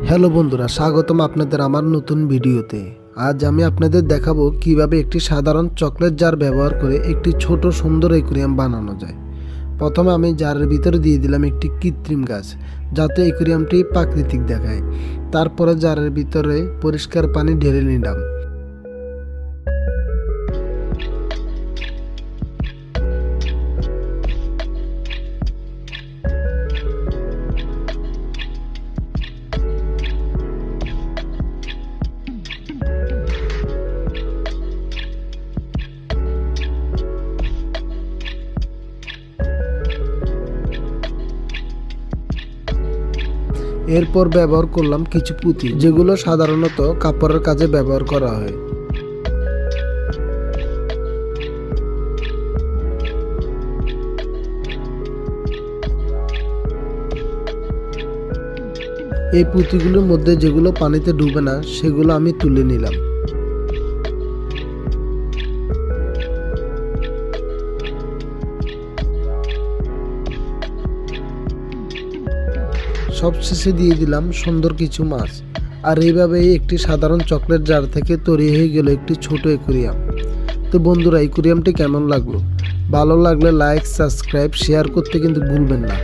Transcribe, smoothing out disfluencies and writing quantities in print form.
Hello বন্ধুরা, স্বাগতম আপনাদের আমার নতুন ভিডিওতে। আজ আমি আপনাদের দেখাবো কিভাবে একটি সাধারণ চকলেট জার ব্যবহার করে একটি ছোট সুন্দর অ্যাকুরিয়াম বানানো যায়। প্রথমে আমি জারের ভিতরে দিয়ে দিলাম একটি কৃত্রিম গাছ, যাতে অ্যাকুরিয়ামটি প্রাকৃতিক দেখায়। তারপরে জারের ভিতরে পরিষ্কার পানি ঢেলে নিলাম। এরপর ব্যবহার করলাম কিছু পুঁতি, যেগুলো সাধারণত কাপড়ের কাজে ব্যবহার করা হয়। এই পুঁতিগুলোর মধ্যে যেগুলো পানিতে ডুবে না, সেগুলো আমি তুলে নিলাম। সবশেষে দিয়ে দিলাম সুন্দর কিছু মাছ। আর এইভাবেই একটি সাধারণ চকলেট জার থেকে তৈরি হয়ে গেল একটি ছোট অ্যাকুরিয়াম। তো বন্ধুরা, অ্যাকুরিয়ামটি কেমন লাগলো? ভালো লাগলে লাইক, সাবস্ক্রাইব, শেয়ার করতে কিন্তু ভুলবেন না।